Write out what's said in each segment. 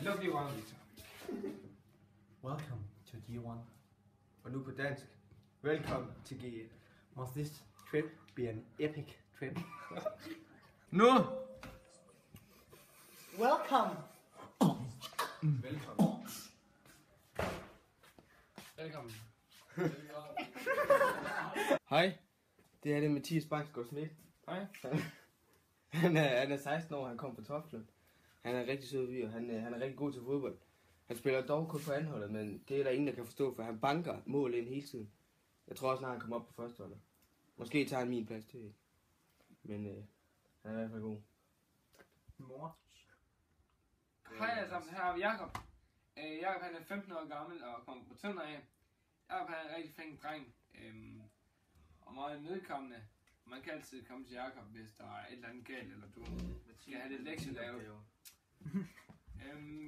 Luk lige røven, Victor. Welcome to G1. Og nu på dansk. Velkommen til G1. Must this trip be an epic trip? Nu! Welcome! Velkommen. Velkommen. Hej. Det er det Mathias Bangsgaard Schmidt. Hej. Han er 16 år, han kommer fra Toftlund. Han er en rigtig sød fyr, han er rigtig god til fodbold. Han spiller dog kun på anholdet, men det er der ingen, der kan forstå, for han banker mål ind hele tiden. Jeg tror også, når han kommer op på førsteholdet. Måske tager han min plads til. Men han er i hvert fald god. Mor. Hej alle sammen, her er Jakob. Jakob han er 15 år gammel og kommer på Tønder af. Jakob han er en rigtig flink dreng. Og meget nedkommende. Man kan altid komme til Jakob, hvis der er et eller andet galt, eller du skal have lidt lektier lavet.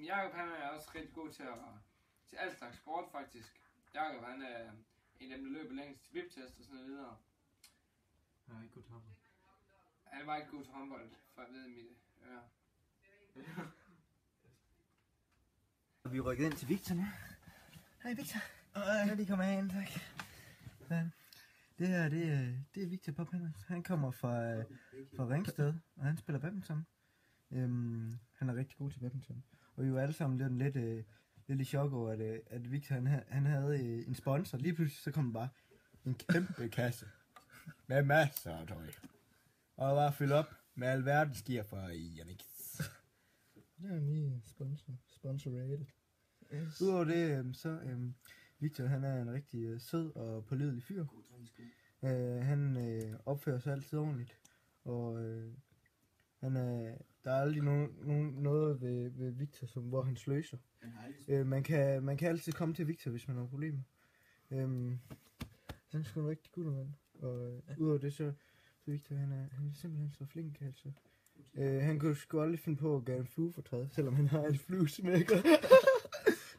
Jakob han er også rigtig god til alt slags sport faktisk. Jakob han er en af dem, der løber længst til VIP-test og sådan noget videre. Jeg er ikke god til håndbold. Han var ikke god til håndbold, for at vide mit øre. Vi er rykket ind til Victor nu. Hej Victor. Ja, de kommer herind, tak. Ja. Det her, det er Victor Pophænders. Han kommer fra Ringsted, og han spiller badminton. Han er rigtig god til badminton. Og vi var alle sammen lidt i chok over, at Victor han havde en sponsor. Lige pludselig så kom der bare en kæmpe kasse med masser af tøj. Og bare fyldt op med alverdens gear fra Yannick. Det er lige sponsorated. Yes. Udover det, Victor han er en rigtig sød og pålidelig fyr. Han opfører sig altid ordentligt. Og der er aldrig noget ved Victor, hvor han sløser. Man kan altid komme til Victor, hvis man har problemer. Han er sgu en rigtig god mand. Og udover det, så Victor han er simpelthen så flink, altså. Han kunne sgu aldrig finde på at gøre en fluefortræd, selvom han har en fluesmækker.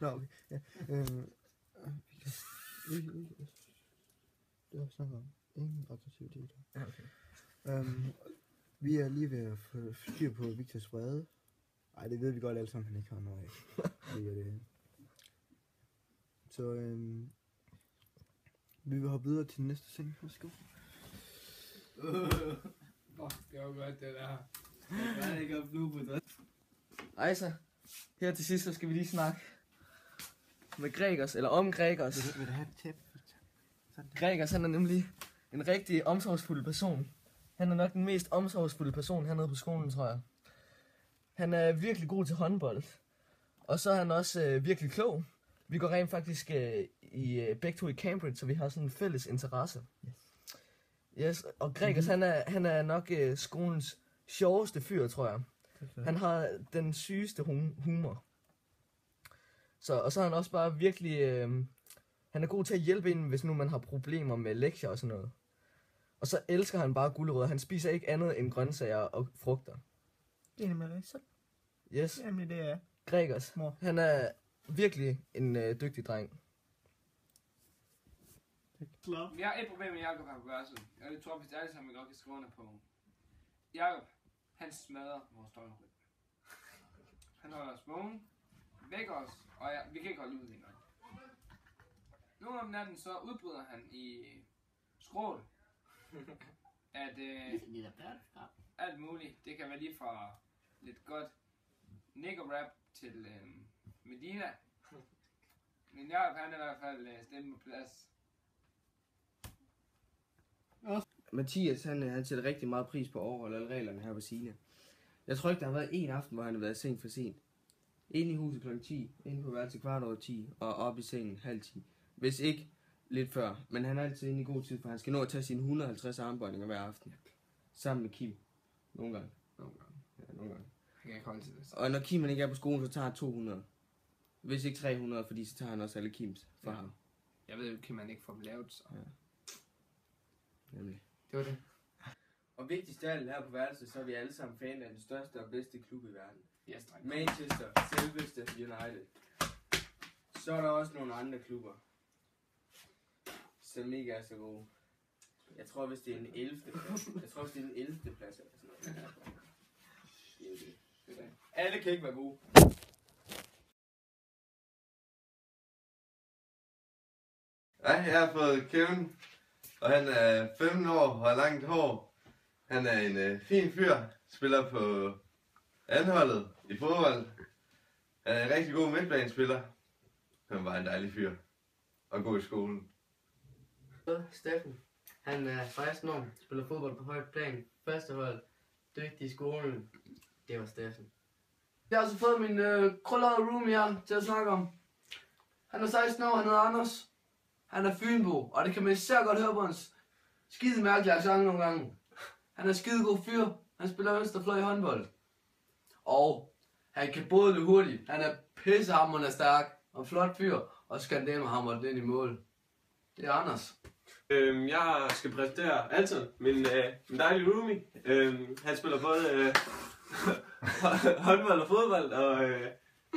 Nå, okay. Ja. Det var snakket om. Ingen aggressivitet. Ja, okay. Vi er lige ved at få styr på Victors vrede. Ej, det ved vi godt alle sammen, han ikke har noget af. Det er det. Så vi vil hoppe videre til den næste scene. Værsgo. Det var godt det der. Jeg er ikke at flue på det. Ej så, her til sidst så skal vi lige snakke med Gregers, eller om Gregers. Vil du have et tæppe? Gregers han er nemlig en rigtig omsorgsfuld person. Han er nok den mest omsorgsfulde person hernede på skolen, tror jeg. Han er virkelig god til håndbold. Og så er han også virkelig klog. Vi går rent faktisk begge to i Cambridge, så vi har sådan en fælles interesse. Yes, og Gregers han er nok skolens sjoveste fyr, tror jeg. Han har den sygeste humor. Og så er han også bare virkelig... han er god til at hjælpe en, hvis nu man har problemer med lektier og sådan noget. Og så elsker han bare gulerødder. Han spiser ikke andet end grøntsager og frugter. Det er nemlig rigtigt. Yes. Jamen det er Gregers. Mor. Han er virkelig en dygtig dreng. Vi har et problem med Jakob her på værelset, og det tror vi alle sammen, vi godt kan skrive under på. Jakob, han smadrer vores døgnrytme. Han holder os vågen, vækker os, og vi kan ikke holde ud længere. Nogle om natten så udbryder han i skrål, at alt muligt, det kan være lige fra lidt godt nigger-rap til Medina. Men Jakob han er i hvert fald stemme på plads. Mathias, han sætter rigtig meget pris på at overholde alle reglerne her på Sina. Jeg tror ikke, der har været en aften, hvor han har været i seng for sent. Inde i huset kl. 10, inde på værelset 10:15, og op i sengen 9:30. Hvis ikke lidt før, men han er altid inde i god tid, for han skal nå at tage sine 150 armbøjninger hver aften. Sammen med Kim. Nogle gange. Ja, nogle gange. Jeg kan ikke holde til det. Og når Kim ikke er på skolen, så tager han 200. Hvis ikke 300, fordi så tager han også alle Kims for ham. Jeg ved jo, kan man ikke få dem lavet, så. Ja. Nemlig. Det var det. Og vigtigst af alt her på værelset, så er vi alle sammen fan af den største og bedste klub i verden. Yes, dreng. Manchester, selveste United. Så er der også nogle andre klubber, som ikke er så gode. Jeg tror, hvis det er den 11. plads. Jeg tror, hvis det er den 11. plads eller sådan noget. Det er jo det. Alle kan ikke være gode. jeg har fået Kevin, og han er 15 år og har langt hår. Han er en fin fyr, spiller på anholdet i fodbold. Han er en rigtig god midtbanespiller. Han var en dejlig fyr og god i skolen. Steffen. Han er 16 år, spiller fodbold på højt plan, førstehold, dygtig i skolen. Det var Steffen. Jeg har altså fået min krøllede roomie her til at snakke om. Han er 16 år, han hedder Anders. Han er fynbo, og det kan man især godt høre på hans skide mærkelige accent nogle gange. Han er skide god fyr. Han spiller venstrefløj i håndbold. Og han kan både løbe hurtigt. Han er pissehammerende stærk og flot fyr. Og skandamerhammer den i mål. Det er Anders. Jeg skal præsentere Anton, min dejlige roomie. Han spiller både håndbold og fodbold, og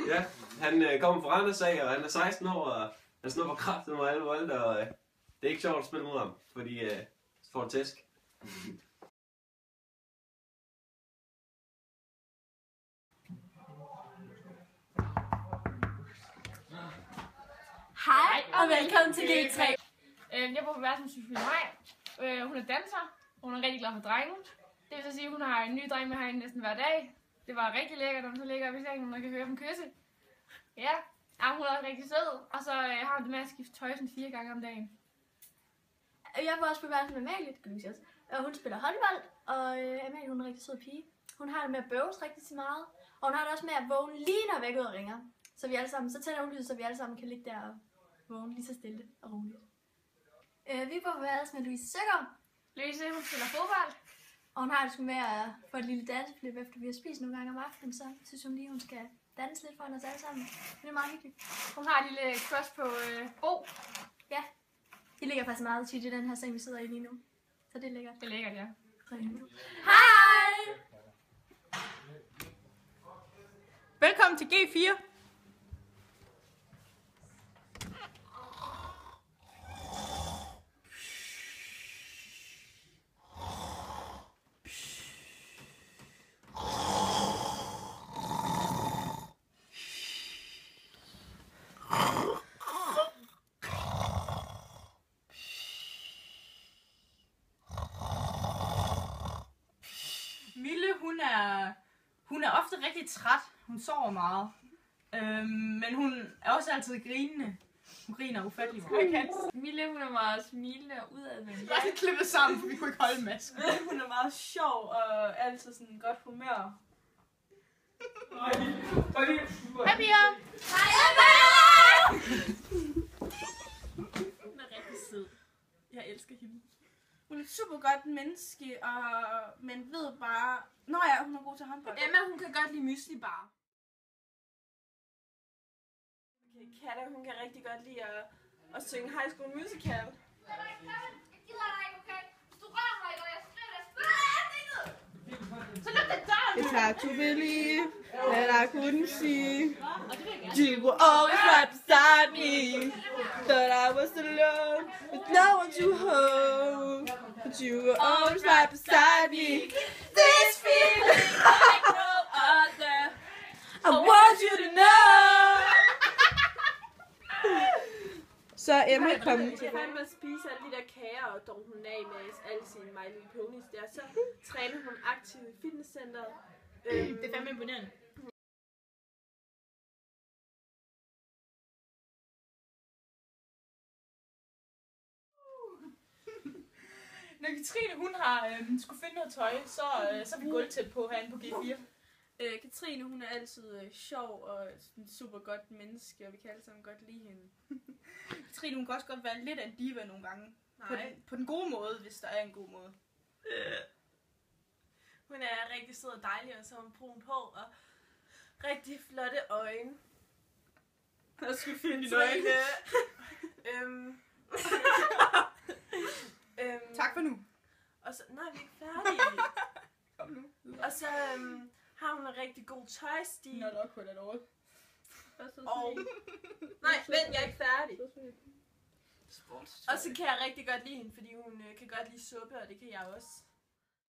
ja, han kommer fra Randers af, og han er 16 år, og han snupper kraften med alle bolde, og det er ikke sjovt at spille mod ham, fordi så får han tæsk. Hej og velkommen til G3. Jeg bor på værelsen med Sofie Maj. Hun er danser. Hun er rigtig glad for drenge. Det vil så sige, at hun har en ny dreng med herinde næsten hver dag. Det var rigtig lækkert, når hun så ligger oppe i sengen, og kan høre dem kysse. Ja, hun er rigtig sød. Og så har hun det med at skifte tøj sådan 4 gange om dagen. Jeg bor også på værelsen med Amalie, det kan du sige også. Hun spiller håndbold, og Amalie hun er en rigtig sød pige. Hun har det med at bøves rigtig meget. Og hun har det også med at vågne lige når væk ud og ringer. Så vi alle sammen, så tænder hun lyset, så vi alle sammen kan ligge der og vågne lige så stille og roligt. Vi bor på værelsen med Louise Søgaard. Louise, hun spiller fodbold. Og hun har det sgu med at få et lille danseflip, efter vi har spist nogle gange om aftenen, så synes hun lige, hun skal danse lidt foran os alle sammen. Det er meget hyggeligt. Hun har et lille crush på Bo. Ja, de ligger faktisk meget tit i den her seng, vi sidder i lige nu. Så det er lækkert. Det er lækkert, ja. Hej! Velkommen til G4. Mille, hun er ofte rigtig træt. Hun sover meget. Men hun er også altid grinende. Hun griner ufattelig meget. Mille, hun er meget smilende og udadvendt. Jeg skal klippe sammen, for vi kunne ikke holde masken. Hun er meget sjov og altid sådan godt humør. Hej, Pia! Hej, Hun er rigtig sød. Jeg elsker hende. Hun er et super godt menneske, men ved bare... Nå ja, hun er god til håndbold. Emma, hun kan godt lide mysli bare. Katta, hun kan rigtig godt lide at synge High School Musical. It's hard to believe that I couldn't see. You were always right beside me. Thought I was alone with no one to hold. But you were always right beside me. This feeling like no other. I want you to know. Så Emma kom til med at spise alle de der kager og dog hun af med alle sine My Little Ponies der. Så træner hun aktivt i fitnesscenteret. Det er fandme imponerende. Når Katrine hun har skulle finde noget tøj, så er vi gulvtæt på herinde på G4. Katrine hun er altid sjov og et super godt menneske, og vi kan alle sammen godt lide hende. Katrine hun kan også godt være lidt af en diva nogle gange. På den gode måde, hvis der er en god måde. Hun er rigtig sød og dejlig, og så har hun brunt hår og rigtig flotte øjne. Og skal finde dine øjne. Tak for nu. Og så, nej, vi er ikke færdige. Kom nu. Og så har hun en rigtig god tøjstil. Nå, der kunne jeg da Og... Nej, vent, jeg er ikke færdig. Og så kan jeg rigtig godt lide hende, fordi hun kan godt lide suppe, og det kan jeg også.